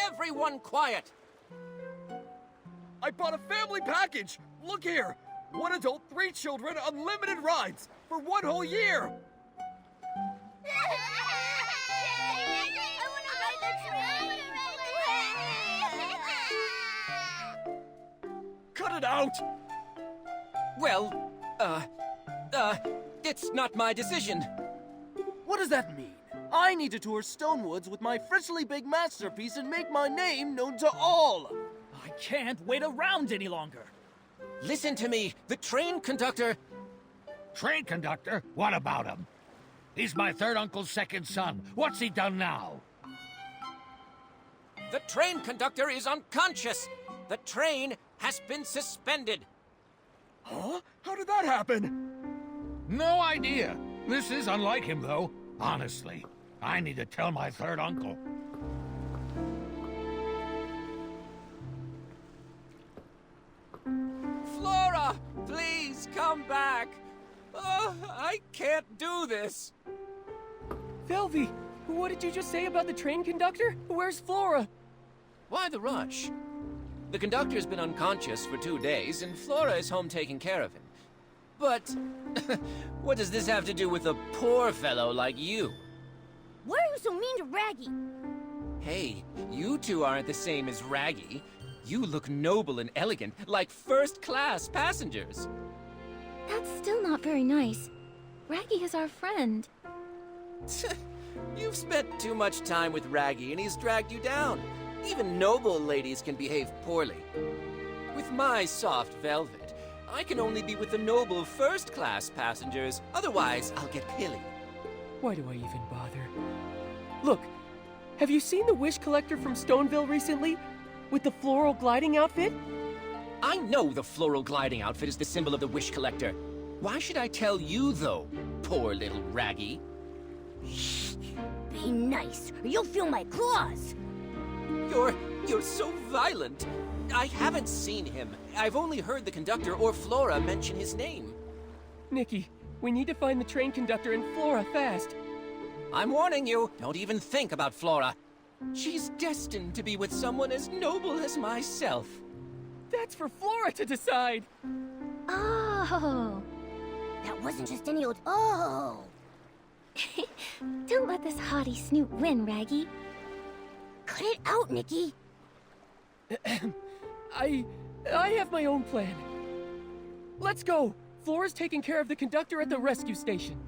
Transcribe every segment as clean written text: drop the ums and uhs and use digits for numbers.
Everyone quiet! I bought a family package! Look here! 1 adult, 3 children, unlimited rides! For 1 whole year! Cut it out! Well, it's not my decision. What does that mean? I need to tour Stonewoods with my freshly big masterpiece and make my name known to all! I can't wait around any longer. Listen to me. The train conductor... Train conductor? What about him? He's my third uncle's second son. What's he done now? The train conductor is unconscious. The train has been suspended. Huh? How did that happen? No idea. This is unlike him, though. Honestly, I need to tell my third uncle. Flora, please come back. Oh, I can't do this. Velvy, what did you just say about the train conductor? Where's Flora? Why the rush? The conductor's been unconscious for 2 days, and Flora is home taking care of him. But what does this have to do with a poor fellow like you? Why are you so mean to Raggy? Hey, you two aren't the same as Raggy. You look noble and elegant, like first-class passengers. That's still not very nice. Raggy is our friend. You've spent too much time with Raggy, and he's dragged you down. Even noble ladies can behave poorly. With my soft velvet, I can only be with the noble first-class passengers. Otherwise, I'll get pilly. Why do I even bother? Look, have you seen the wish collector from Stoneville recently? With the floral gliding outfit? I know the floral gliding outfit is the symbol of the wish collector. Why should I tell you, though, poor little Raggy? Shh! Be nice, or you'll feel my claws! You're so violent. I haven't seen him. I've only heard the conductor or Flora mention his name. Nikki, we need to find the train conductor and Flora fast. I'm warning you, don't even think about Flora. She's destined to be with someone as noble as myself. That's for Flora to decide. Oh. That wasn't just any old oh. Don't let this haughty snoot win, Raggy. Cut it out, Nikki. I have my own plan. Let's go. Flora's taking care of the conductor at the rescue station.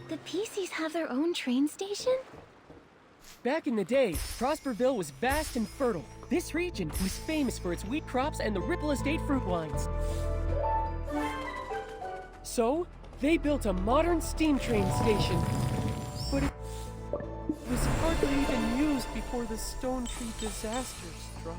The PCs have their own train station? Back in the day, Prosperville was vast and fertile. This region was famous for its wheat crops and the Ripple Estate fruit wines. So, they built a modern steam train station. But it was hardly even used before the Stone Tree disaster struck.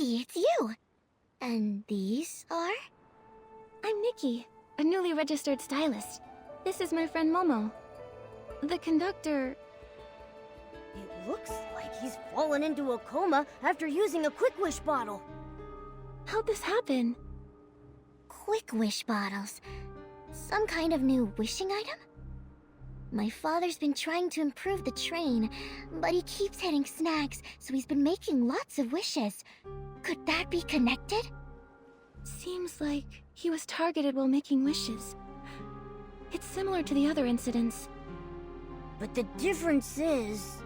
Nikki, it's you. And these are? I'm Nikki, a newly registered stylist. This is my friend Momo. The conductor... It looks like he's fallen into a coma after using a Quick Wish bottle. How'd this happen? Quick Wish bottles. Some kind of new wishing item? My father's been trying to improve the train, but he keeps hitting snags, so he's been making lots of wishes. Could that be connected? Seems like he was targeted while making wishes. It's similar to the other incidents. But the difference is...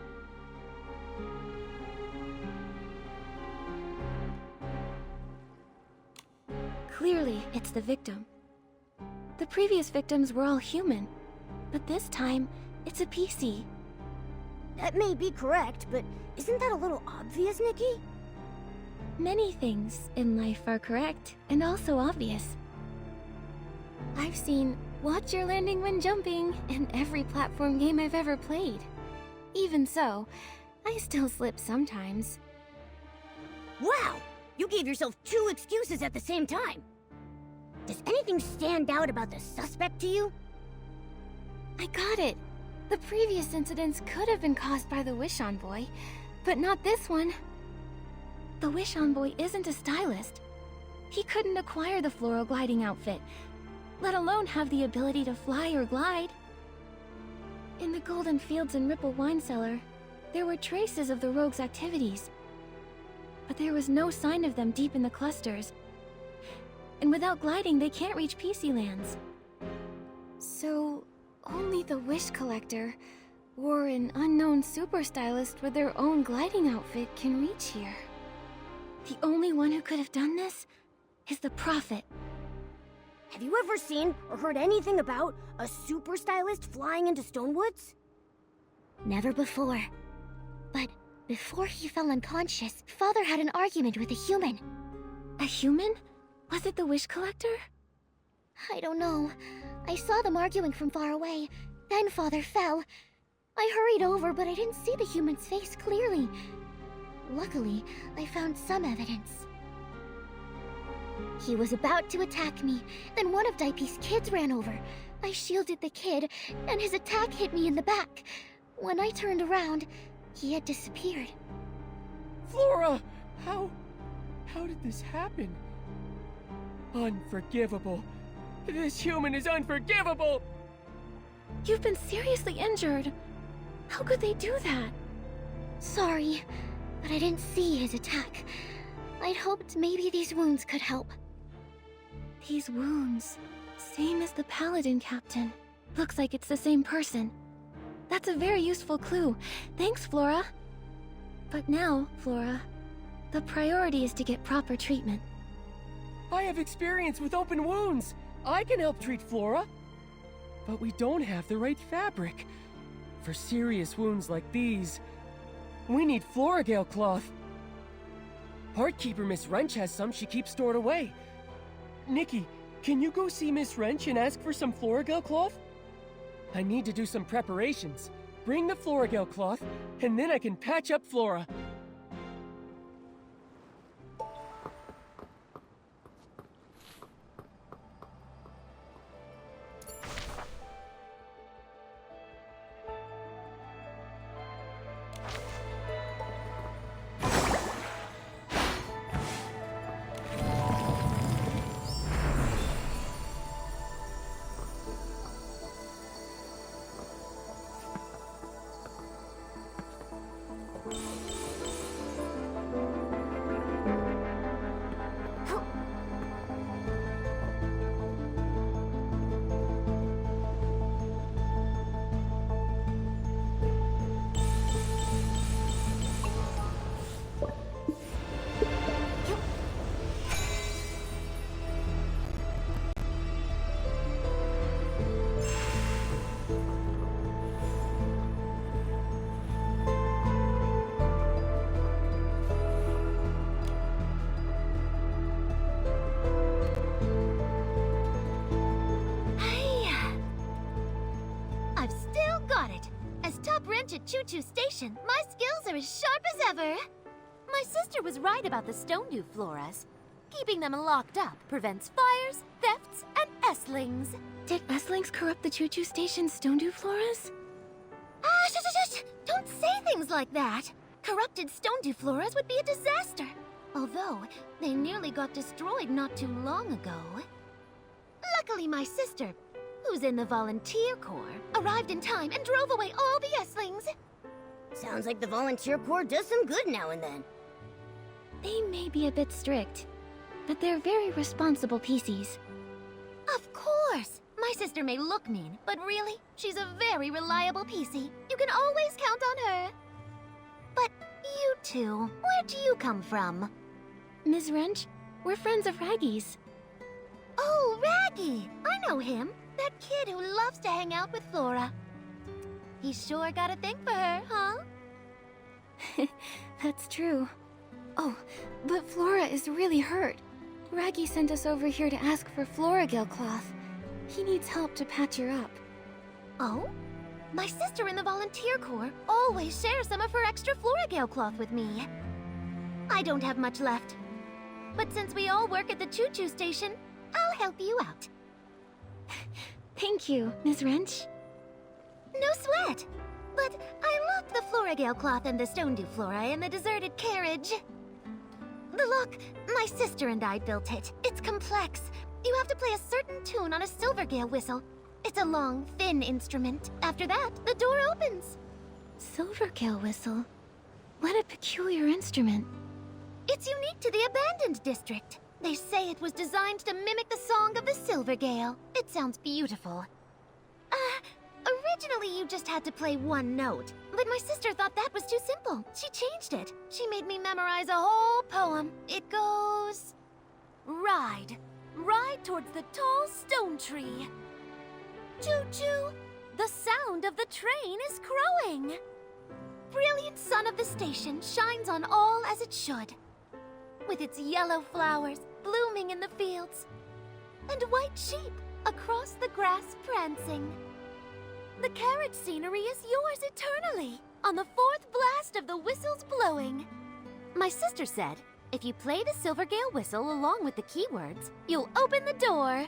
Clearly, it's the victim. The previous victims were all human, but this time, it's a PC. That may be correct, but isn't that a little obvious, Nikki? Many things in life are correct, and also obvious. I've seen "Watch your landing when jumping" in every platform game I've ever played. Even so, I still slip sometimes. Wow! You gave yourself 2 excuses at the same time. Does anything stand out about the suspect to you? I got it. The previous incidents could have been caused by the Wish Envoy, but not this one. The Wish Envoy isn't a stylist. He couldn't acquire the floral gliding outfit, let alone have the ability to fly or glide. In the Golden Fields and Ripple Wine Cellar, there were traces of the rogue's activities, but there was no sign of them deep in the clusters. And without gliding, they can't reach PC lands. So, only the Wish Collector, or an unknown super stylist with their own gliding outfit can reach here. The only one who could have done this is the Prophet. Have you ever seen or heard anything about a super stylist flying into Stonewoods? Never before. But before he fell unconscious, Father had an argument with a human. A human? Was it the Wish Collector? I don't know. I saw them arguing from far away. Then Father fell. I hurried over, but I didn't see the human's face clearly. Luckily, I found some evidence. He was about to attack me, then one of Daipi's kids ran over. I shielded the kid, and his attack hit me in the back. When I turned around, he had disappeared. Flora! How did this happen? Unforgivable. This human is unforgivable! You've been seriously injured. How could they do that? Sorry, but I didn't see his attack. I'd hoped maybe these wounds could help. These wounds, same as the Paladin Captain. Looks like it's the same person. That's a very useful clue. Thanks, Flora. But now, Flora, the priority is to get proper treatment. I have experience with open wounds. I can help treat Flora. But we don't have the right fabric. For serious wounds like these, we need Floragale cloth. Heartkeeper Miss Wrench has some she keeps stored away. Nikki, can you go see Miss Wrench and ask for some Floragale cloth? I need to do some preparations. Bring the Floragale cloth, and then I can patch up Flora. At Choo Choo Station, my skills are as sharp as ever. My sister was right about the stone-dew floras. Keeping them locked up prevents fires, thefts, and estlings. Did estlings corrupt the choo-choo station's stone-dew floras? Ah, shush! Don't say things like that! Corrupted stone-dew floras would be a disaster. Although, they nearly got destroyed not too long ago. Luckily, my sister, who's in the volunteer corps, arrived in time and drove away all the estlings. Sounds like the volunteer corps does some good now and then. They may be a bit strict, but they're very responsible PCs. Of course! My sister may look mean, but really, she's a very reliable PC. You can always count on her. But you two, where do you come from? Ms. Wrench, we're friends of Raggy's. Oh, Raggy! I know him. That kid who loves to hang out with Flora. He's sure got a thing for her, huh? That's true. Oh, but Flora is really hurt. Raggy sent us over here to ask for Floragale cloth. He needs help to patch her up. Oh? My sister in the volunteer corps always shares some of her extra Floragale cloth with me. I don't have much left. But since we all work at the choo-choo station, I'll help you out. Thank you, Ms. Wrench. No sweat! But I locked the Floragale cloth and the stone-dew flora in the deserted carriage. The lock, my sister and I built it. It's complex. You have to play a certain tune on a Silvergale whistle. It's a long, thin instrument. After that, the door opens. Silvergale whistle? What a peculiar instrument. It's unique to the abandoned district. They say it was designed to mimic the song of the Silvergale. It sounds beautiful. Originally you just had to play one note, but my sister thought that was too simple. She changed it. She made me memorize a whole poem. It goes... Ride. Ride towards the tall stone tree. Choo-choo! The sound of the train is crowing. Brilliant sun of the station shines on all as it should. With its yellow flowers blooming in the fields, and white sheep across the grass prancing. The carriage scenery is yours eternally, on the fourth blast of the whistles blowing. My sister said, if you play the Silvergale whistle along with the keywords, you'll open the door.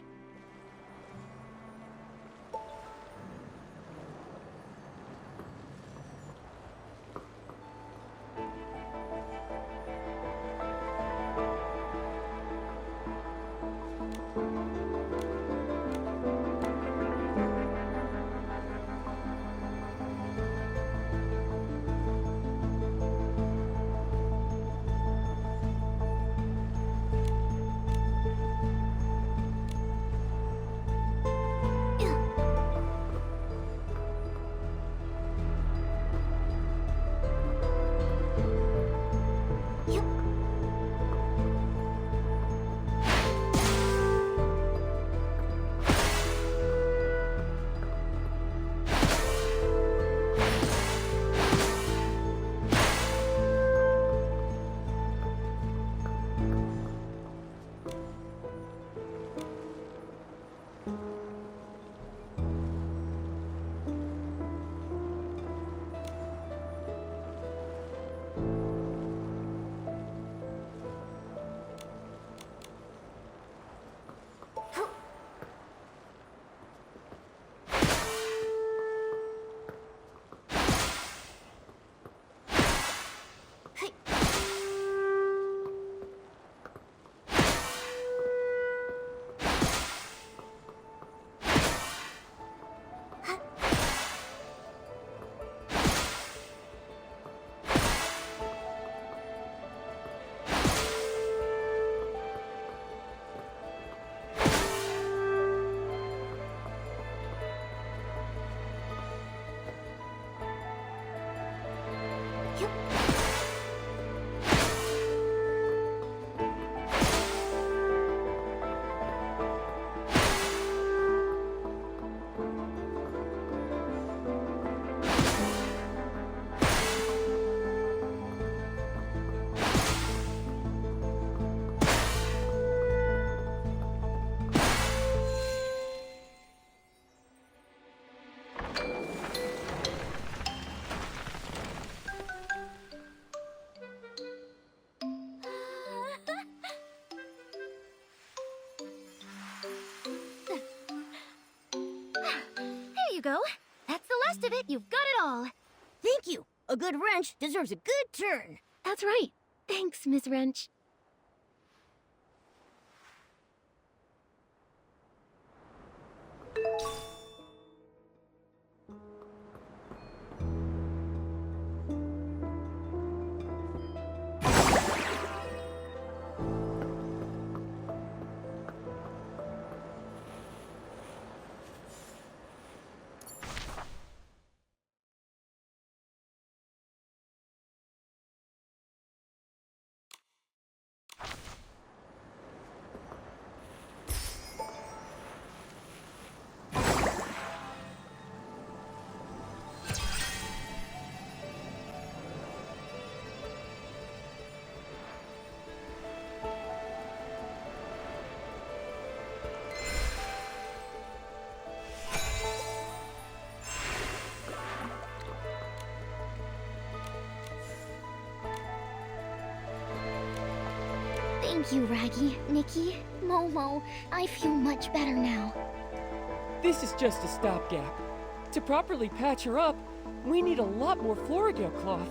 go. That's the last of it. You've got it all. Thank you. A good wrench deserves a good turn. That's right. Thanks, Miss Wrench. Thank you, Raggy, Nikki, Momo. I feel much better now. This is just a stopgap. To properly patch her up, we need a lot more Florigale cloth.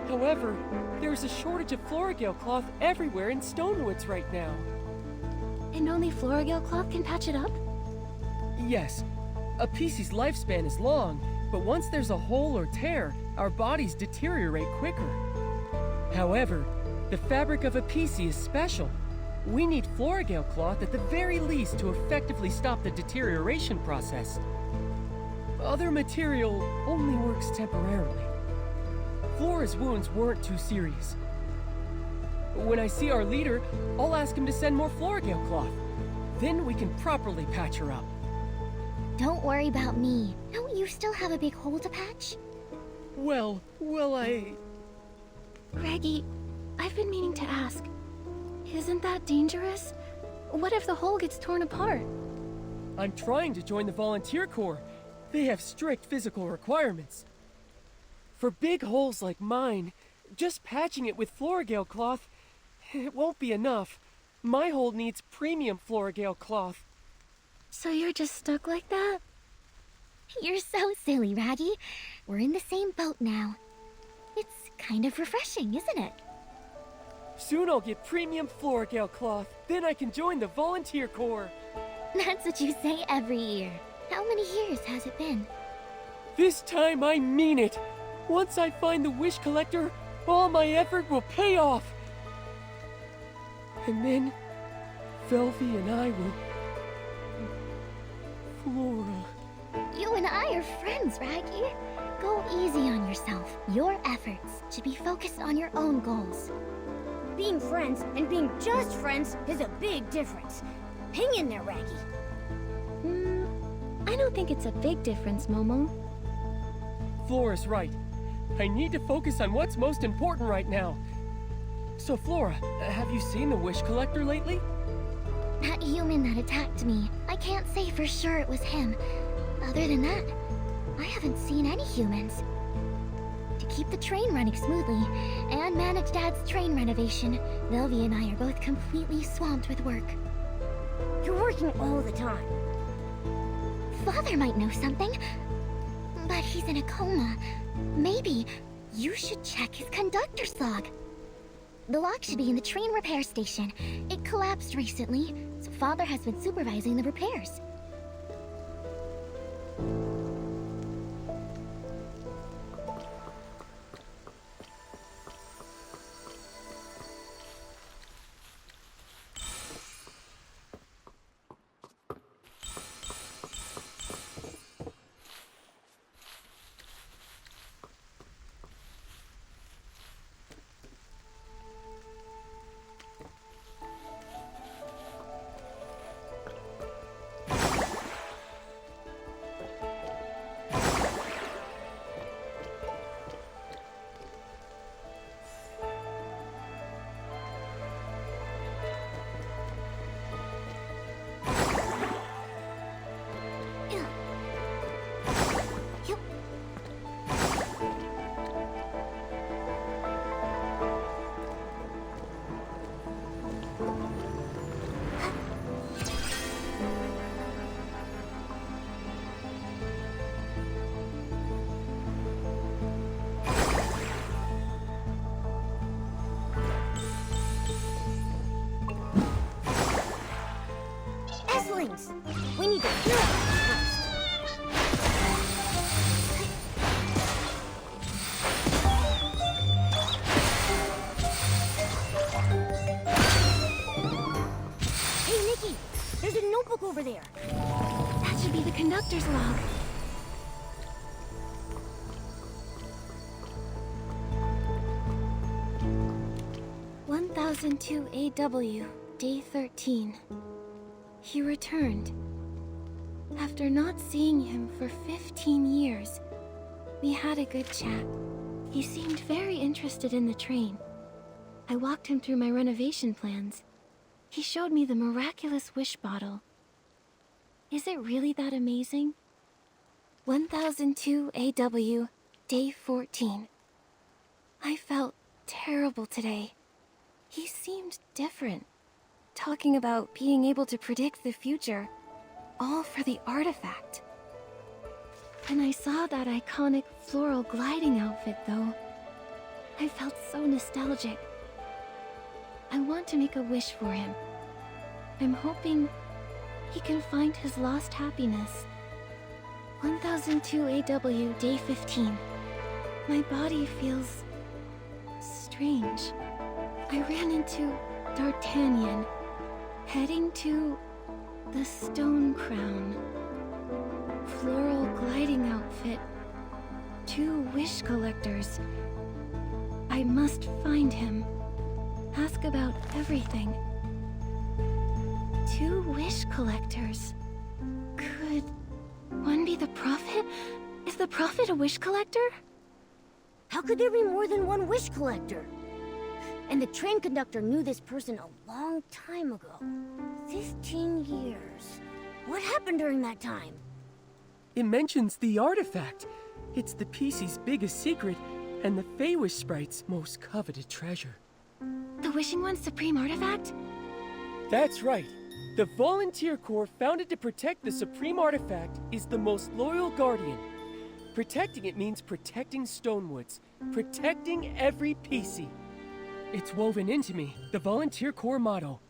However, there's a shortage of Florigale cloth everywhere in Stonewoods right now. And only Florigale cloth can patch it up? Yes, a PC's lifespan is long, but once there's a hole or tear, our bodies deteriorate quicker. However, the fabric of a PC is special. We need Florigale cloth at the very least to effectively stop the deterioration process. Other material only works temporarily. Flora's wounds weren't too serious. When I see our leader, I'll ask him to send more Florigale cloth. Then we can properly patch her up. Don't worry about me. Don't you still have a big hole to patch? Well, Raggy, I've been meaning to ask. Isn't that dangerous? What if the hole gets torn apart? I'm trying to join the volunteer corps. They have strict physical requirements. For big holes like mine, just patching it with Florigale cloth, it won't be enough. My hole needs premium Florigale cloth. So you're just stuck like that? You're so silly, Raggy. We're in the same boat now. It's kind of refreshing, isn't it? Soon I'll get premium Florigale cloth. Then I can join the volunteer corps. That's what you say every year. How many years has it been? This time I mean it. Once I find the wish collector, all my effort will pay off. And then, Velvy and I will... Flora... You and I are friends, Raggy. Go easy on yourself. Your efforts should be focused on your own goals. Being friends and being just friends is a big difference. Hang in there, Raggy. I don't think it's a big difference, Momo. Flora's right. I need to focus on what's most important right now. So, Flora, have you seen the wish collector lately? That human that attacked me, I can't say for sure it was him. Other than that, I haven't seen any humans. To keep the train running smoothly and manage Dad's train renovation, Velvy and I are both completely swamped with work. You're working all the time. Father might know something, but he's in a coma. Maybe you should check his conductor's log. The log should be in the train repair station. It collapsed recently, so Father has been supervising the repairs. We need to cure them first. Hey, Nikki! There's a notebook over there. That should be the conductor's log. "1002 AW, day 13. He returned. After not seeing him for 15 years, we had a good chat. He seemed very interested in the train. I walked him through my renovation plans. He showed me the miraculous wish bottle. Is it really that amazing? 1002 AW, day 14. I felt terrible today. He seemed different, talking about being able to predict the future, all for the artifact. When I saw that iconic floral gliding outfit, though, I felt so nostalgic. I want to make a wish for him. I'm hoping he can find his lost happiness. 1002 AW, day 15. My body feels strange. I ran into D'Artagnan, heading to the Stone Crown. Floral gliding outfit. 2 wish collectors. I must find him. Ask about everything. 2 wish collectors. Could one be the Prophet? Is the Prophet a wish collector? How could there be more than one wish collector? And the train conductor knew this person a long time ago. 15 years. What happened during that time? It mentions the artifact. It's the PC's biggest secret, and the Feywish Sprite's most coveted treasure. The Wishing One's supreme artifact? That's right. The Volunteer Corps, founded to protect the supreme artifact, is the most loyal guardian. Protecting it means protecting Stonewoods, protecting every PC. It's woven into me, the Volunteer Corps motto.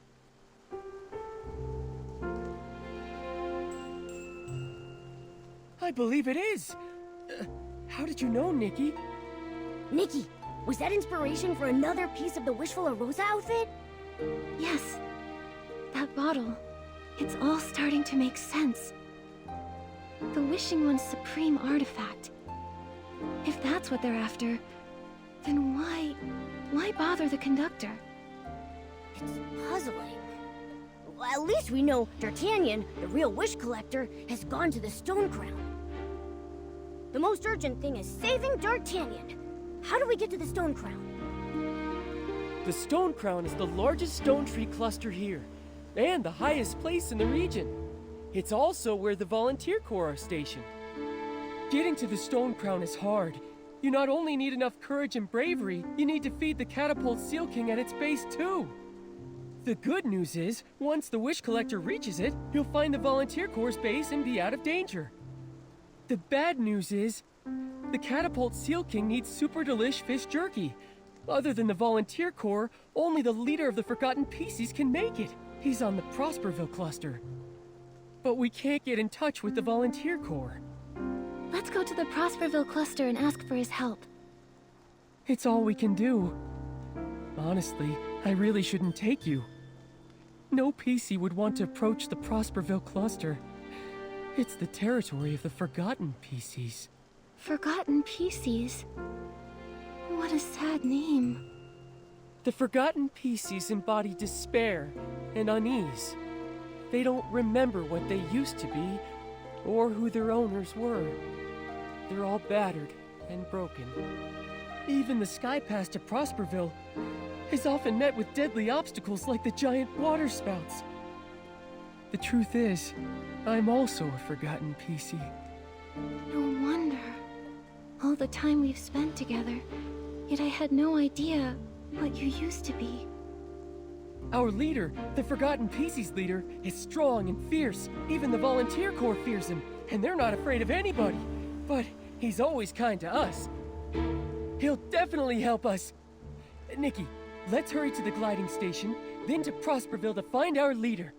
I believe it is. How did you know, Nikki? Nikki, was that inspiration for another piece of the Wishful Rosa outfit? Yes. That bottle. It's all starting to make sense. The Wishing One's supreme artifact. If that's what they're after, then why bother the conductor? It's puzzling. Well, at least we know D'Artagnan, the real wish collector, has gone to the Stone Crown. The most urgent thing is saving D'Artagnan. How do we get to the Stone Crown? The Stone Crown is the largest stone tree cluster here, and the highest place in the region. It's also where the Volunteer Corps are stationed. Getting to the Stone Crown is hard. You not only need enough courage and bravery, you need to feed the Catapult Seal King at its base too. The good news is, once the Wish Collector reaches it, he'll find the Volunteer Corps' base and be out of danger. The bad news is, the Catapult Seal King needs super delish fish jerky. Other than the Volunteer Corps, only the leader of the Forgotten Pieces can make it. He's on the Prosperville cluster. But we can't get in touch with the Volunteer Corps. Let's go to the Prosperville cluster and ask for his help. It's all we can do. Honestly, I really shouldn't take you. No PC would want to approach the Prosperville cluster. It's the territory of the Forgotten PCs. Forgotten PCs? What a sad name. The Forgotten PCs embody despair and unease. They don't remember what they used to be, or who their owners were. They're all battered and broken. Even the sky pass to Prosperville is often met with deadly obstacles like the giant water spouts. The truth is, I'm also a Forgotten PC. No wonder. All the time we've spent together, yet I had no idea what you used to be. Our leader, the Forgotten PC's leader, is strong and fierce. Even the Volunteer Corps fears him, and they're not afraid of anybody. But he's always kind to us. He'll definitely help us. Nikki, let's hurry to the gliding station, then to Prosperville to find our leader.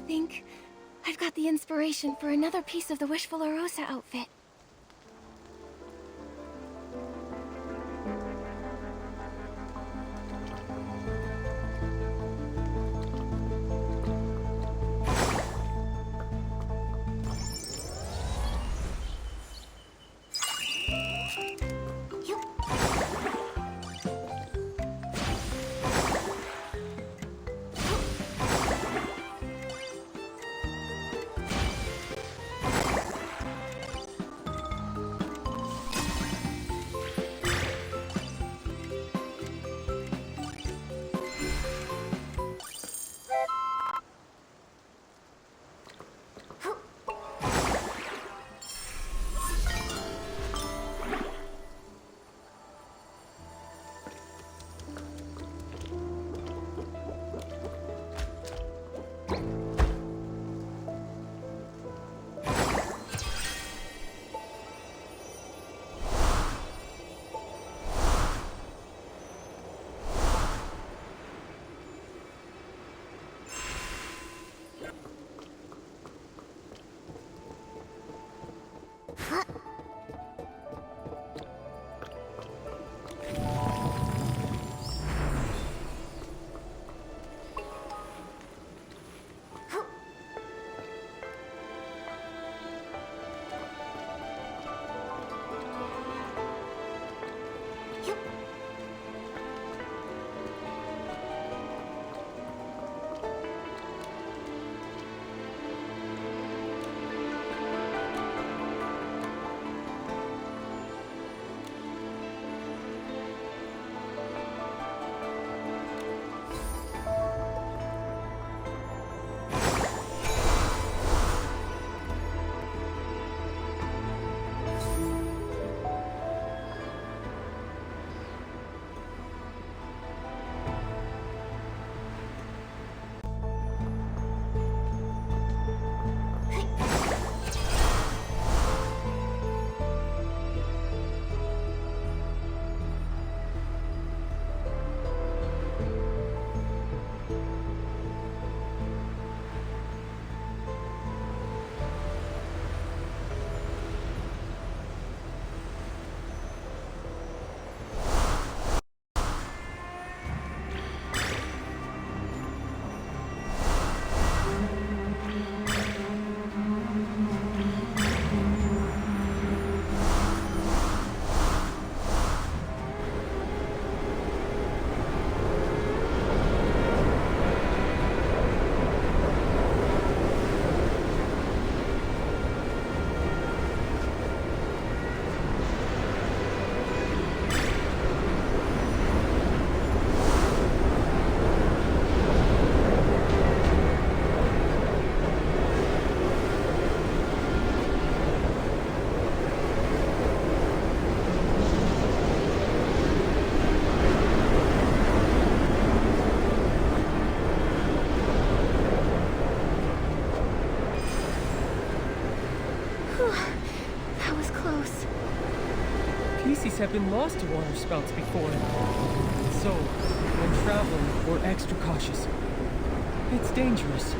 think I've got the inspiration for another piece of the Wishful Rosa outfit. That was close. Pieces have been lost to water spouts before. So, when traveling, we're extra cautious. It's dangerous,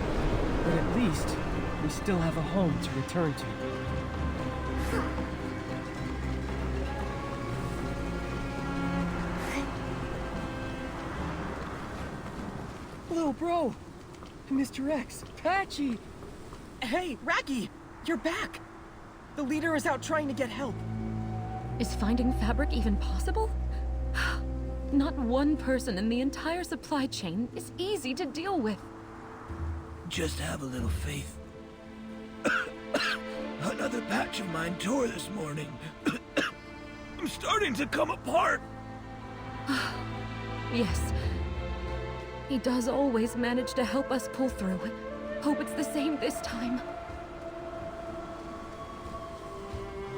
but at least we still have a home to return to. Little bro! Mr. X, Patchy! Hey, Raggy! You're back! The leader is out trying to get help. Is finding fabric even possible? Not one person in the entire supply chain is easy to deal with. Just have a little faith. Another patch of mine tore this morning. I'm starting to come apart. Yes. He does always manage to help us pull through. Hope it's the same this time.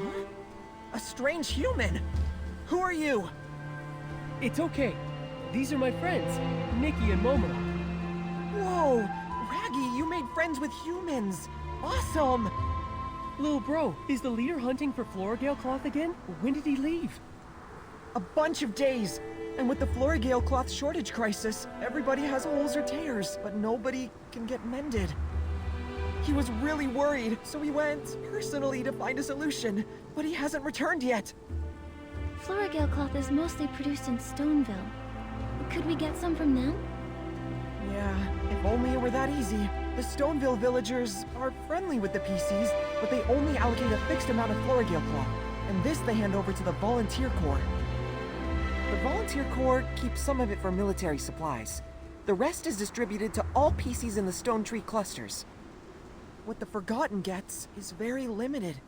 Huh? A strange human! Who are you? It's okay. These are my friends, Nikki and Momo. Whoa! Raggy, you made friends with humans! Awesome! Little bro, is the leader hunting for Florigale cloth again? When did he leave? A bunch of days! And with the Florigale cloth shortage crisis, everybody has holes or tears, but nobody can get mended. He was really worried, so he went personally to find a solution, but he hasn't returned yet. Floragale cloth is mostly produced in Stoneville. Could we get some from them? Yeah, if only it were that easy. The Stoneville villagers are friendly with the PCs, but they only allocate a fixed amount of Floragale cloth, and this they hand over to the Volunteer Corps. The Volunteer Corps keeps some of it for military supplies. The rest is distributed to all PCs in the Stone Tree clusters. What the Forgotten gets is very limited,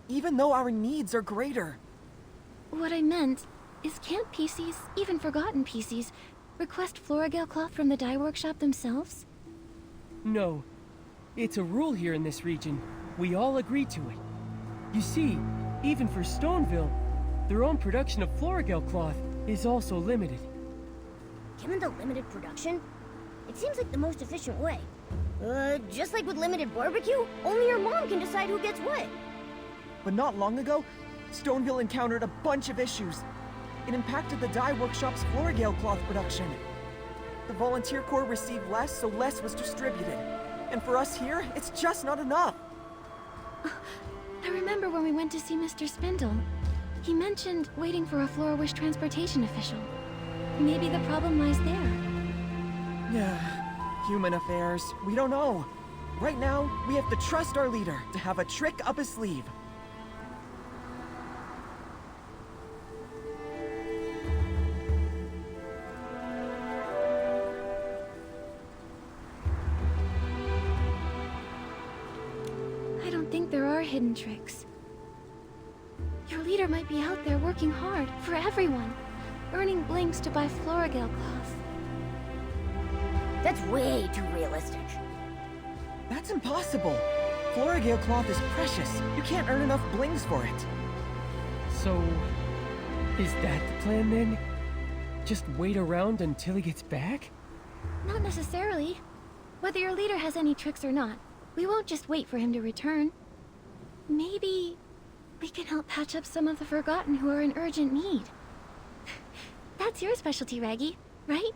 even though our needs are greater. What I meant is, can't PCs, even forgotten PCs, request Floragale cloth from the dye workshop themselves? No. It's a rule here in this region. We all agree to it. You see, even for Stoneville, their own production of Floragale cloth is also limited. Given the limited production, it seems like the most efficient way. Just like with limited barbecue, only your mom can decide who gets what. But not long ago, Stoneville encountered a bunch of issues. It impacted the dye workshop's Floragale cloth production. The Volunteer Corps received less, so less was distributed. And for us here, it's just not enough. I remember when we went to see Mr. Spindle. He mentioned waiting for a Florawish transportation official. Maybe the problem lies there. Human affairs, we don't know. Right now, we have to trust our leader to have a trick up his sleeve. I don't think there are hidden tricks. Your leader might be out there working hard for everyone, earning blinks to buy Floragale cloth. That's way too realistic. That's impossible. Floragale cloth is precious. You can't earn enough blings for it. So, is that the plan then? Just wait around until he gets back? Not necessarily. Whether your leader has any tricks or not, we won't just wait for him to return. Maybe we can help patch up some of the Forgotten who are in urgent need. That's your specialty, Raggy, right?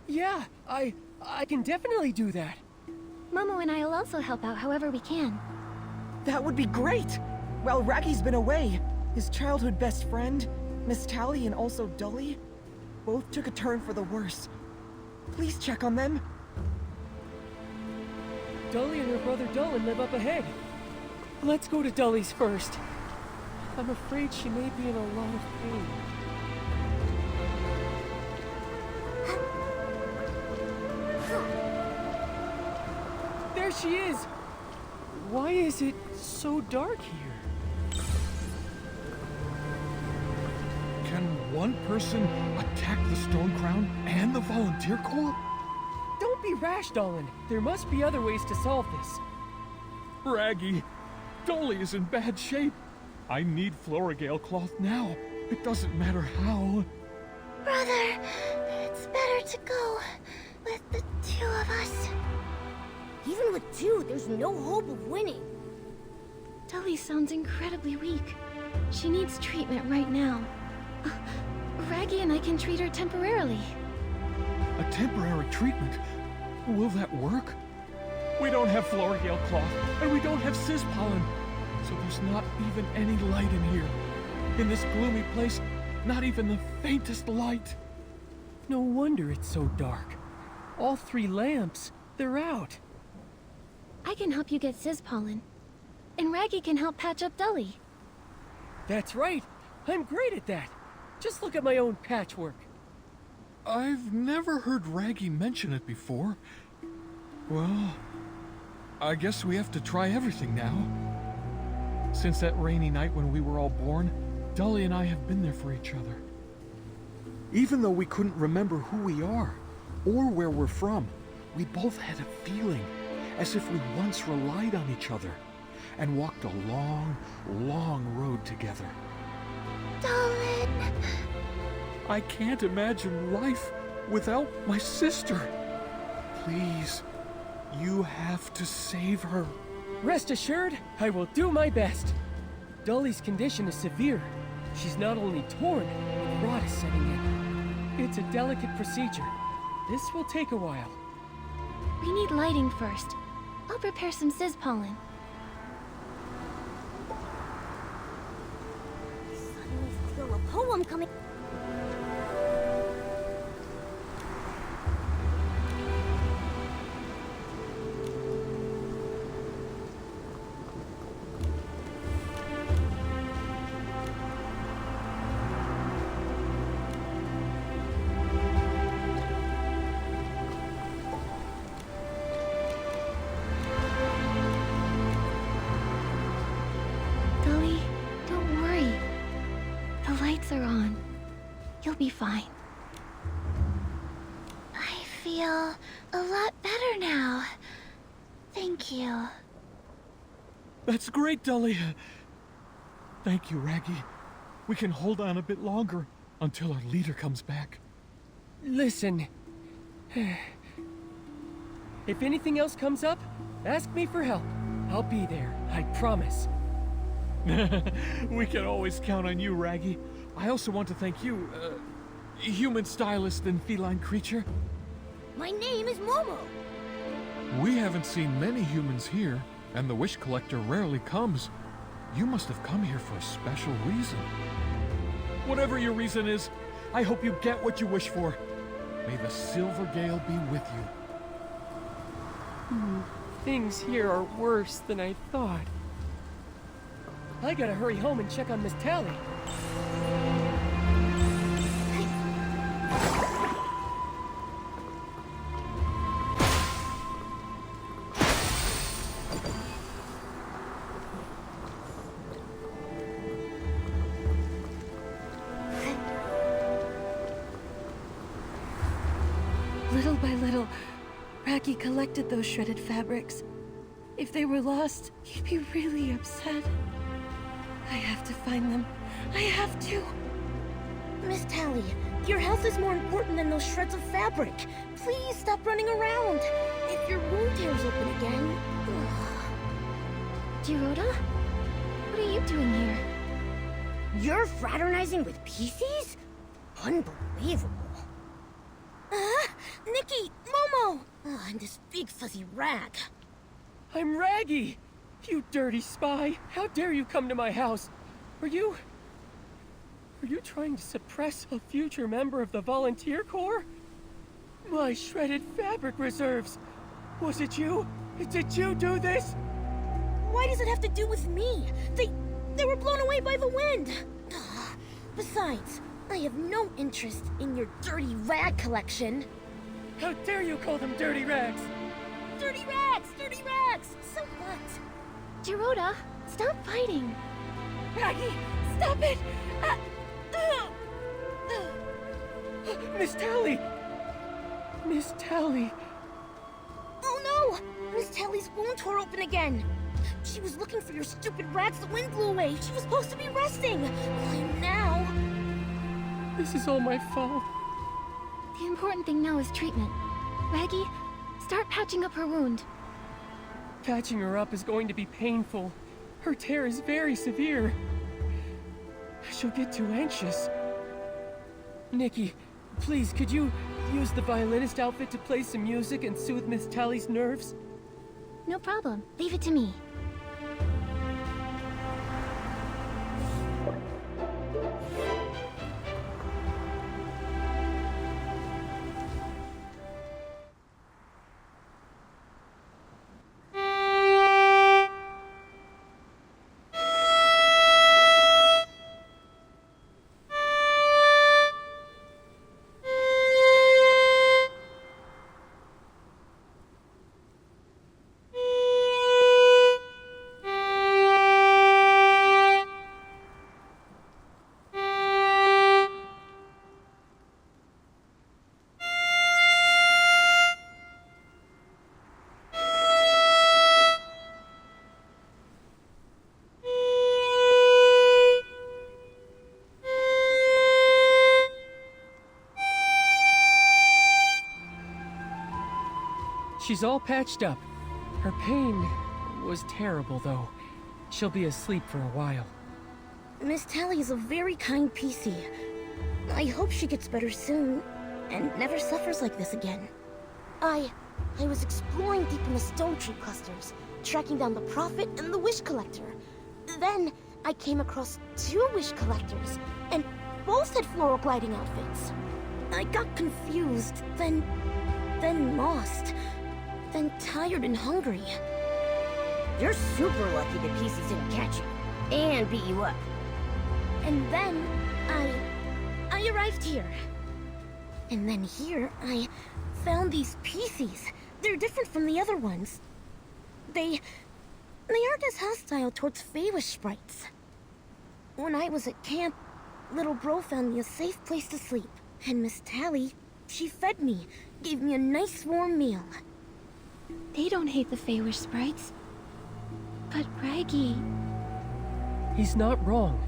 Yeah, I can definitely do that. Momo and I will also help out however we can. That would be great! While Raggy's been away, his childhood best friend, Miss Tally and also Dully, both took a turn for the worse. Please check on them. Dully and her brother Dullen live up ahead. Let's go to Dully's first. I'm afraid she may be in a lot of pain. There she is! Why is it so dark here? Can one person attack the Stone Crown and the Volunteer Corps? Don't be rash, Dolan. There must be other ways to solve this. Raggy, Dolly is in bad shape. I need Floragale cloth now. It doesn't matter how. Brother, it's better to go with the two of us. Even with two, there's no hope of winning. Dully sounds incredibly weak. She needs treatment right now. Raggy and I can treat her temporarily. A temporary treatment? Will that work? We don't have Floragale cloth, and we don't have Sis pollen. So there's not even any light in here. In this gloomy place, not even the faintest light. No wonder it's so dark. All 3 lamps, they're out. I can help you get Sis pollen. And Raggy can help patch up Dully. That's right. I'm great at that. Just look at my own patchwork. I've never heard Raggy mention it before. Well, I guess we have to try everything now. Since that rainy night when we were all born, Dully and I have been there for each other. Even though we couldn't remember who we are, or where we're from, we both had a feeling as if we once relied on each other and walked a long, long road together. Dolan! I can't imagine life without my sister. Please, you have to save her. Rest assured, I will do my best. Dully's condition is severe. She's not only torn, but rot is setting in. It's a delicate procedure. This will take a while. We need lighting first. I'll prepare some sizz pollen. Suddenly feel a poem coming. Dolly, don't worry. The lights are on. You'll be fine. I feel a lot better now. Thank you. That's great, Dolly. Thank you, Raggy. We can hold on a bit longer until our leader comes back. Listen. If anything else comes up, ask me for help. I'll be there, I promise. We can always count on you, Raggy. I also want to thank you, human stylist and feline creature. My name is Momo. We haven't seen many humans here, and the wish collector rarely comes. You must have come here for a special reason. Whatever your reason is, I hope you get what you wish for. May the Silver Gale be with you. Things here are worse than I thought. I gotta hurry home and check on Miss Tally. Little by little, Raggy collected those shredded fabrics. If they were lost, he'd be really upset. I have to find them. I have to. Miss Tally, your health is more important than those shreds of fabric. Please stop running around. If your wound tears open again... Giroda? What are you doing here? You're fraternizing with PCs? Unbelievable. Nikki! Momo! And this big fuzzy rag. I'm Raggy! You dirty spy! How dare you come to my house? Are you trying to suppress a future member of the Volunteer Corps? My shredded fabric reserves! Was it you? Did you do this? Why does it have to do with me? They were blown away by the wind! Besides, I have no interest in your dirty rag collection. How dare you call them dirty rags? Dirty rags! Dirty rags! So what? Giroda, stop fighting. Raggy, stop it! Miss Tally! Miss Tally! Oh no! Miss Tally's wound tore open again! She was looking for your stupid rags the wind blew away! She was supposed to be resting! And now... This is all my fault. The important thing now is treatment. Raggy, start patching up her wound. Patching her up is going to be painful. Her tear is very severe. She'll get too anxious. Nikki, please, could you use the violinist outfit to play some music and soothe Miss Tally's nerves? No problem. Leave it to me. She's all patched up. Her pain was terrible, though. She'll be asleep for a while. Miss Tally is a very kind PC. I hope she gets better soon, and never suffers like this again. I was exploring deep in the stone tree clusters, tracking down the Prophet and the Wish Collector. Then, I came across 2 Wish Collectors, and both had floral gliding outfits. I got confused, then lost, then tired and hungry. You're super lucky the PCs didn't catch you, and beat you up. And then, I arrived here. And then here, I found these PCs. They're different from the other ones. They aren't as hostile towards Feywish sprites. When I was at camp, little bro found me a safe place to sleep. And Miss Tally, she fed me, gave me a nice warm meal. They don't hate the Feywish sprites. But Raggy... He's not wrong.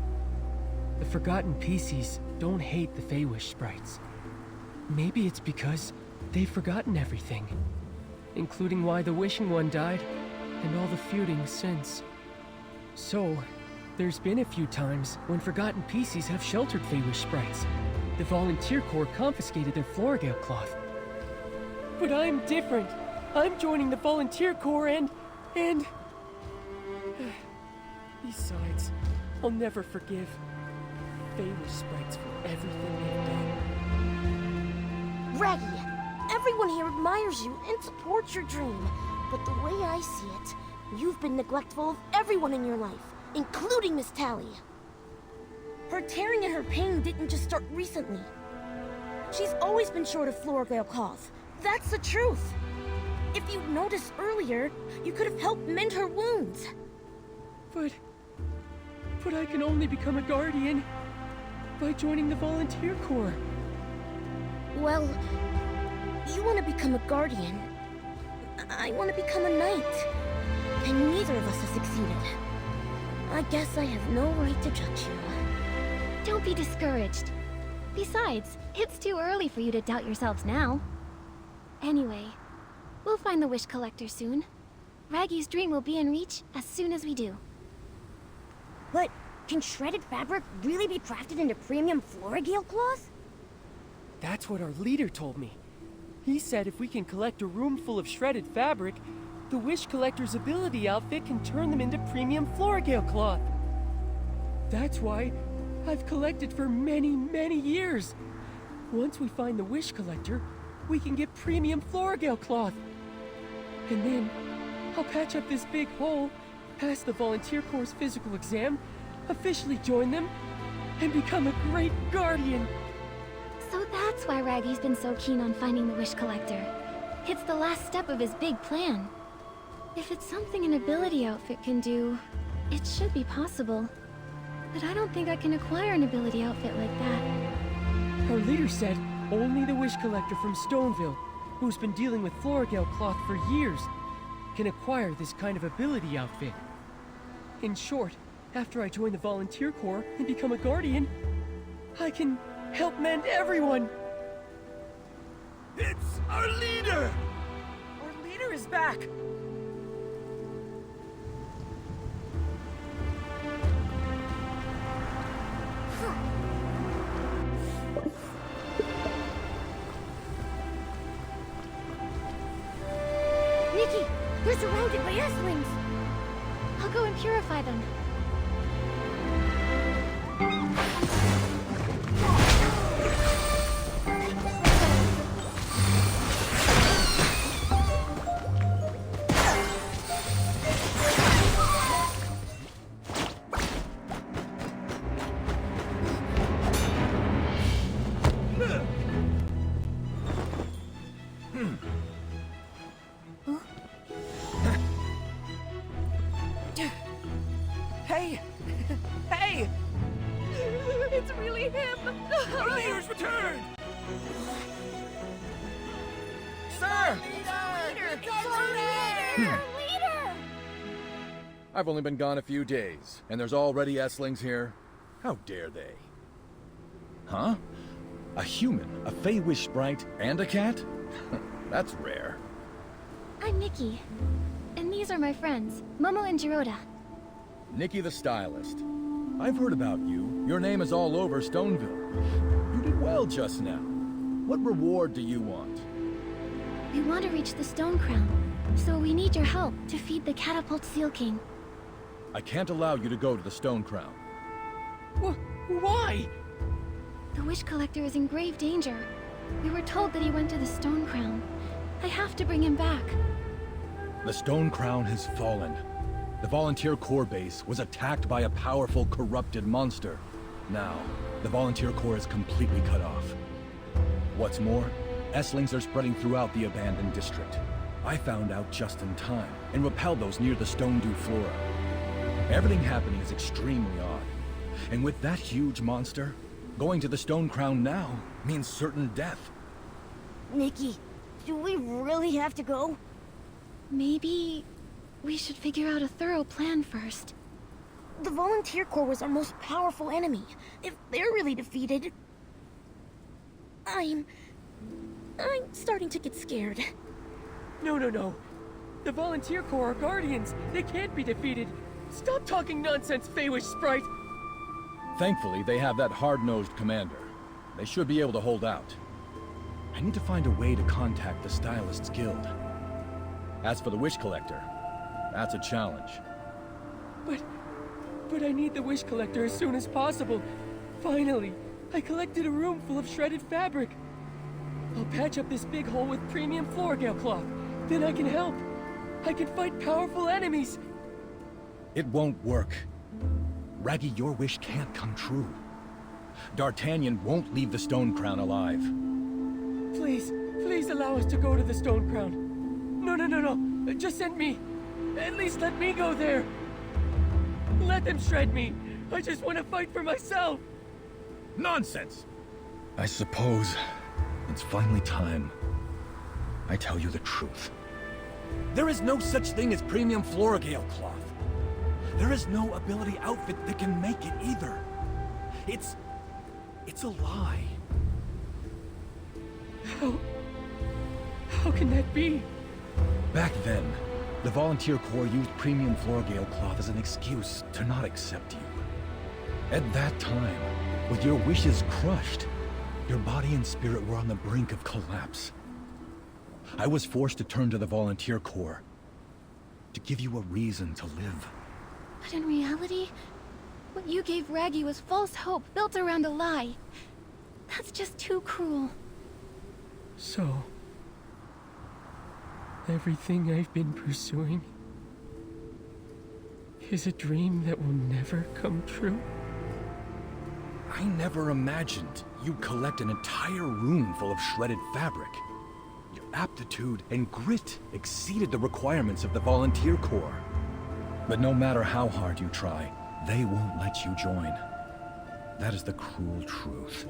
The Forgotten PCs don't hate the Feywish sprites. Maybe it's because they've forgotten everything, including why the Wishing One died, and all the feuding since. So, there's been a few times when Forgotten PCs have sheltered Feywish sprites. The Volunteer Corps confiscated their Florigale cloth. But I'm different. I'm joining the Volunteer Corps and... Besides, I'll never forgive Feywish sprites for everything they've done. Raggy, everyone here admires you and supports your dream. But the way I see it, you've been neglectful of everyone in your life, including Miss Tally. Her tearing and her pain didn't just start recently. She's always been short of Florigale cloth. That's the truth. If you'd noticed earlier, you could have helped mend her wounds. But I can only become a guardian by joining the Volunteer Corps. Well, you want to become a guardian. I want to become a knight. And neither of us has succeeded. I guess I have no right to judge you. Don't be discouraged. Besides, it's too early for you to doubt yourselves now. Anyway, we'll find the Wish Collector soon. Raggy's dream will be in reach as soon as we do. But can shredded fabric really be crafted into premium Florigale cloth? That's what our leader told me. He said if we can collect a room full of shredded fabric, the Wish Collector's ability outfit can turn them into premium Florigale cloth. That's why I've collected for many, many years. Once we find the Wish Collector, we can get premium Florigale cloth. And then, I'll patch up this big hole, pass the Volunteer Corps' physical exam, officially join them, and become a great guardian. So that's why Raggy's been so keen on finding the Wish Collector. It's the last step of his big plan. If it's something an ability outfit can do, it should be possible. But I don't think I can acquire an ability outfit like that. Our leader said only the Wish Collector from Stoneville, who's been dealing with Florigale cloth for years, can acquire this kind of ability outfit. In short, after I join the Volunteer Corps and become a guardian, I can help mend everyone! It's our leader! Our leader is back! Nikki, they're surrounded by Earthlings! I'll go and purify them. Hey! Hey! It's really him! Our leader's returned! Sir! I've only been gone a few days, and there's already Esslings here. How dare they? Huh? A human, a Feywish sprite, and a cat? That's rare. I'm Nikki. And these are my friends, Momo and Jiroda. Nikki the Stylist. I've heard about you. Your name is all over Stoneville. You did well just now. What reward do you want? We want to reach the Stone Crown, so we need your help to feed the Catapult Seal King. I can't allow you to go to the Stone Crown. Why? The Wish Collector is in grave danger. We were told that he went to the Stone Crown. I have to bring him back. The Stone Crown has fallen. The Volunteer Corps base was attacked by a powerful, corrupted monster. Now, the Volunteer Corps is completely cut off. What's more, S-lings are spreading throughout the abandoned district. I found out just in time, and repelled those near the Stone Dew Flora. Everything happening is extremely odd. And with that huge monster, going to the Stone Crown now means certain death. Nikki, do we really have to go? Maybe we should figure out a thorough plan first. The Volunteer Corps was our most powerful enemy. If they're really defeated... I'm starting to get scared. No. The Volunteer Corps are guardians. They can't be defeated. Stop talking nonsense, Feywish Sprite! Thankfully, they have that hard-nosed commander. They should be able to hold out. I need to find a way to contact the Stylists Guild. As for the Wish Collector, that's a challenge. But I need the Wish Collector as soon as possible. Finally, I collected a room full of shredded fabric. I'll patch up this big hole with premium Floragale cloth. Then I can help. I can fight powerful enemies. It won't work. Raggy, your wish can't come true. D'Artagnan won't leave the Stone Crown alive. Please allow us to go to the Stone Crown. No. Just send me. At least let me go there. Let them shred me. I just want to fight for myself. Nonsense! I suppose it's finally time I tell you the truth. There is no such thing as premium Floragale cloth. There is no ability outfit that can make it either. It's a lie. How can that be? Back then, the Volunteer Corps used premium Floragale cloth as an excuse to not accept you. At that time, with your wishes crushed, your body and spirit were on the brink of collapse. I was forced to turn to the Volunteer Corps to give you a reason to live. But in reality, what you gave Raggy was false hope built around a lie. That's just too cruel. So, everything I've been pursuing is a dream that will never come true? I never imagined you'd collect an entire room full of shredded fabric. Your aptitude and grit exceeded the requirements of the Volunteer Corps. But no matter how hard you try, they won't let you join. That is the cruel truth.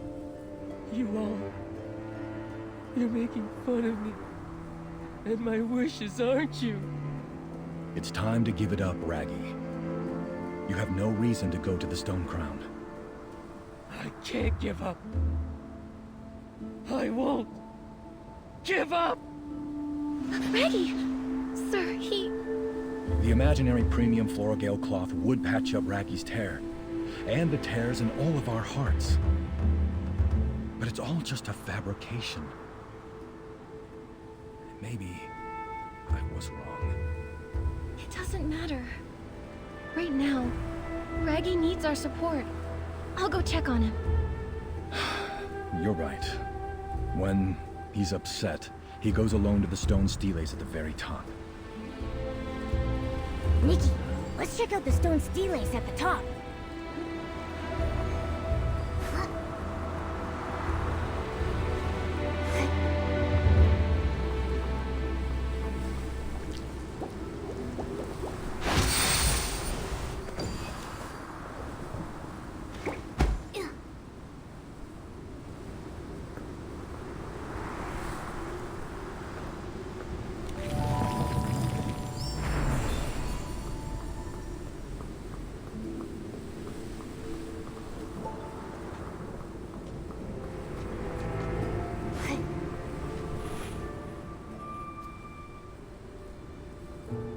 You all... You're making fun of me. And my wishes, aren't you? It's time to give it up, Raggy. You have no reason to go to the Stone Crown. I can't give up. I won't give up! Raggy! Sir, he... The imaginary premium Floragale cloth would patch up Raggy's tear, and the tears in all of our hearts. But it's all just a fabrication. Maybe I was wrong. It doesn't matter. Right now, Raggy needs our support. I'll go check on him. You're right. When he's upset, he goes alone to the stone steles at the very top. Nikki, let's check out the stone steles at the top.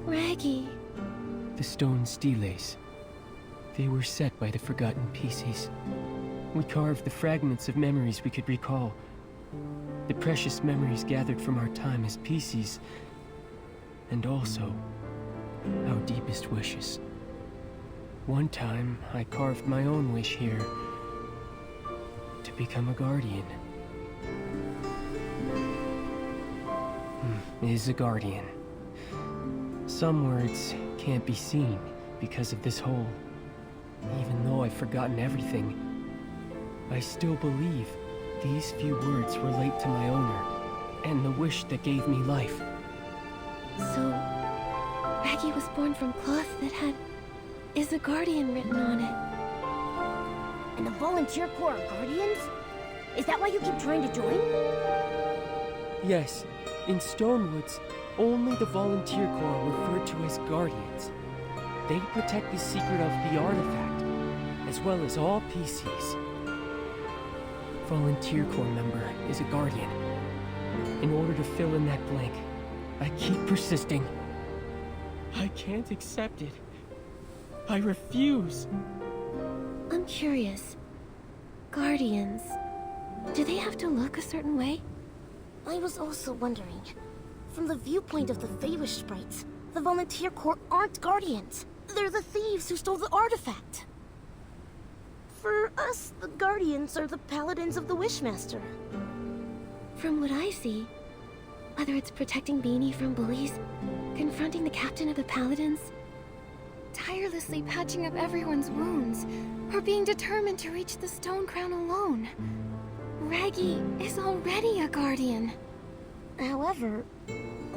Raggy. The stone steles. They were set by the Forgotten Pieces. We carved the fragments of memories we could recall. the precious memories gathered from our time as PCs, and also our deepest wishes. One time, I carved my own wish here, to become a guardian. Is a guardian. Some words can't be seen because of this hole. Even though I've forgotten everything, I still believe these few words relate to my owner and the wish that gave me life. So, Raggy was born from cloth that had "Is a Guardian" written on it. And the Volunteer Corps are guardians? Is that why you keep trying to join? Yes, in Stonewoods, only the Volunteer Corps are referred to as guardians. They protect the secret of the artifact, as well as all PCs. Volunteer Corps member is a guardian. In order to fill in that blank, I keep persisting. I can't accept it. I refuse. I'm curious. Guardians, do they have to look a certain way? I was also wondering, from the viewpoint of the Feywish sprites, the Volunteer Corps aren't guardians. They're the thieves who stole the artifact. For us, the guardians are the paladins of the Wishmaster. From what I see, whether it's protecting Beanie from bullies, confronting the captain of the paladins, tirelessly patching up everyone's wounds, or being determined to reach the Stone Crown alone, Raggy is already a guardian. However,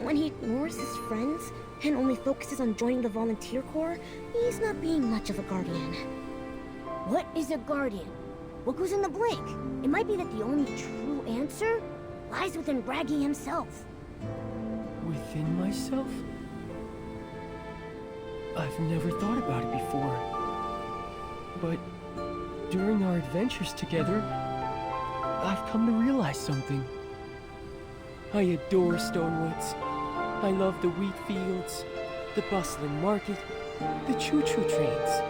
when he ignores his friends and only focuses on joining the Volunteer Corps, he's not being much of a guardian. What is a guardian? What goes in the blank? It might be that the only true answer lies within Raggy himself. Within myself? I've never thought about it before. But during our adventures together, I've come to realize something. I adore Stonewoods. I love the wheat fields, the bustling market, the choo-choo trains.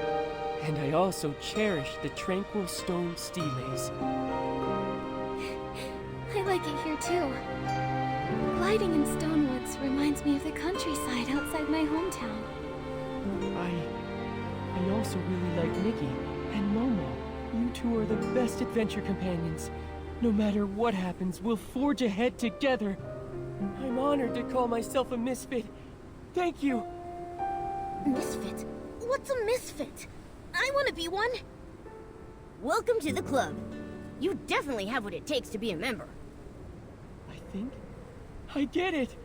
And I also cherish the tranquil stone steles. I like it here too. Gliding in Stonewoods reminds me of the countryside outside my hometown. I also really like Nikki and Momo. You two are the best adventure companions. No matter what happens, we'll forge ahead together. I'm honored to call myself a misfit. Thank you. Misfit? What's a misfit? I want to be one. Welcome to the club. You definitely have what it takes to be a member. I think I get it.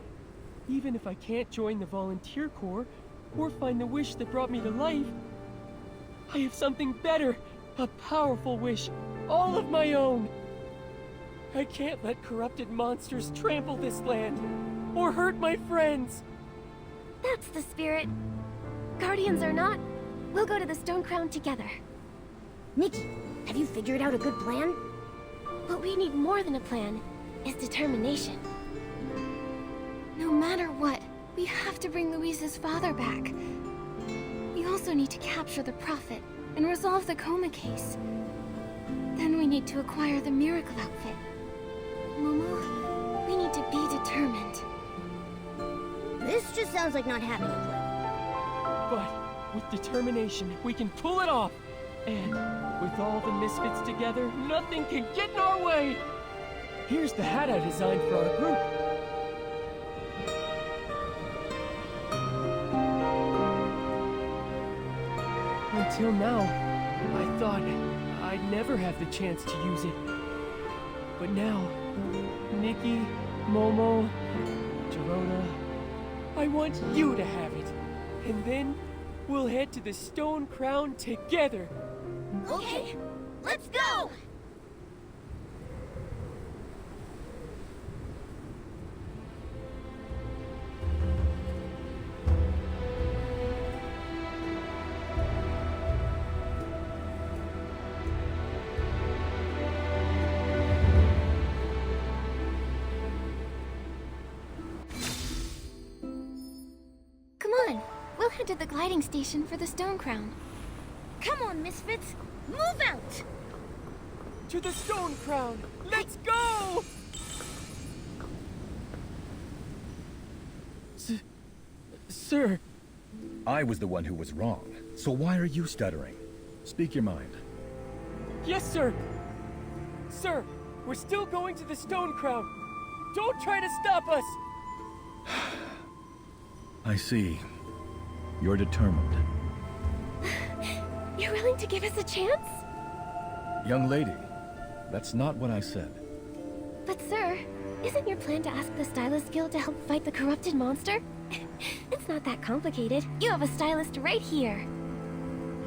Even if I can't join the Volunteer Corps or find the wish that brought me to life, I have something better, a powerful wish, all of my own. I can't let corrupted monsters trample this land or hurt my friends. That's the spirit. Guardians or not, we'll go to the Stone Crown together. Nikki, have you figured out a good plan? What we need more than a plan is determination. No matter what, we have to bring Louise's father back. We also need to capture the Prophet and resolve the coma case. Then we need to acquire the miracle outfit. Momo, we need to be determined. This just sounds like not having a plan. But with determination, we can pull it off. And with all the misfits together, nothing can get in our way. Here's the hat I designed for our group. Until now, I thought I'd never have the chance to use it. But now, Nikki, Momo, Dorota, I want you to have it. And then we'll head to the Stone Crown together. Okay, let's go! Come on, we'll head to the gliding station for the Stone Crown. Come on, misfits! Move out! To the Stone Crown! Let's go! Sir. I was the one who was wrong, so why are you stuttering? Speak your mind. Yes, sir. Sir, we're still going to the Stone Crown. Don't try to stop us! I see. You're determined. You're willing to give us a chance? Young lady, that's not what I said. But sir, isn't your plan to ask the Stylist Guild to help fight the corrupted monster? It's not that complicated. You have a stylist right here.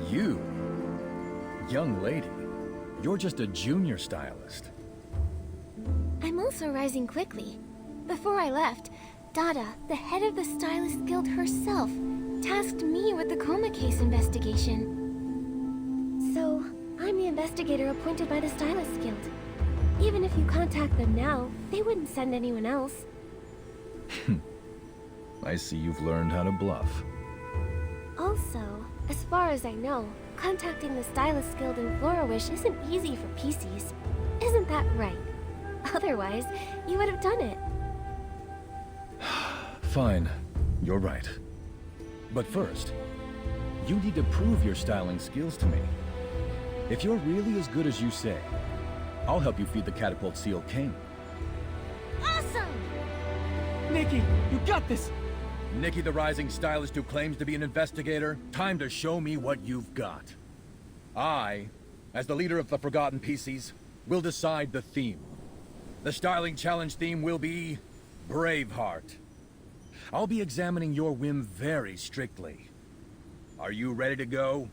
You? Young lady, you're just a junior stylist. I'm also rising quickly. Before I left, Dada, the head of the Stylist Guild herself, tasked me with the coma case investigation. So, I'm the investigator appointed by the Stylist Guild. Even if you contact them now, they wouldn't send anyone else. I see you've learned how to bluff. Also, as far as I know, contacting the Stylist Guild in Florawish isn't easy for PCs. Isn't that right? Otherwise, you would have done it. Fine, you're right. But first, you need to prove your styling skills to me. If you're really as good as you say, I'll help you feed the Catapult Seal King. Awesome! Nikki, you got this! Nikki the rising stylist who claims to be an investigator, time to show me what you've got. I, as the leader of the Forgotten PCs, will decide the theme. The styling challenge theme will be Braveheart. I'll be examining your whim very strictly. Are you ready to go?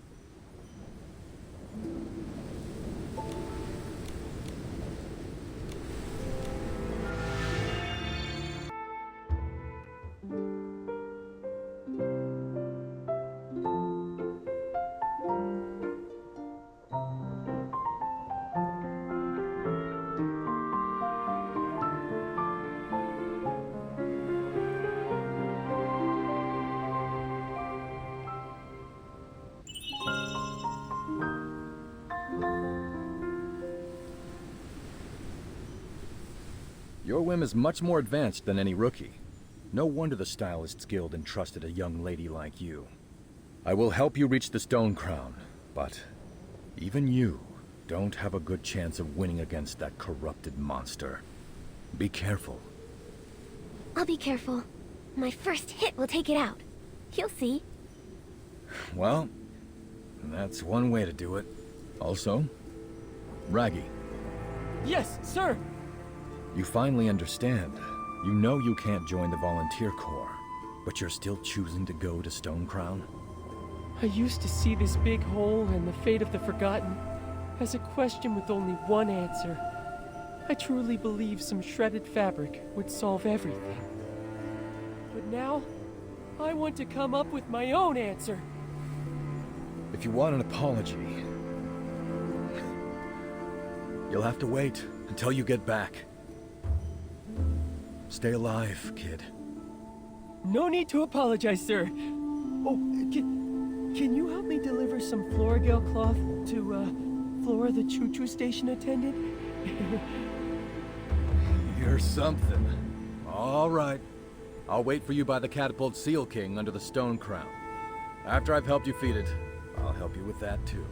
Your whim is much more advanced than any rookie. No wonder the Stylists Guild entrusted a young lady like you. I will help you reach the Stone Crown, but even you don't have a good chance of winning against that corrupted monster. Be careful. I'll be careful. My first hit will take it out. You'll see. Well, that's one way to do it. Also, Raggy. Yes, sir! You finally understand. You know you can't join the Volunteer Corps, but you're still choosing to go to Stone Crown? I used to see this big hole and the fate of the Forgotten as a question with only one answer. I truly believe some shredded fabric would solve everything. But now, I want to come up with my own answer. If you want an apology, you'll have to wait until you get back. Stay alive, kid. No need to apologize, sir. Oh, can you help me deliver some Floragale cloth to, Flora the choo-choo station attendant? You're something. All right. I'll wait for you by the Catapult Seal King under the Stone Crown. After I've helped you feed it, I'll help you with that too.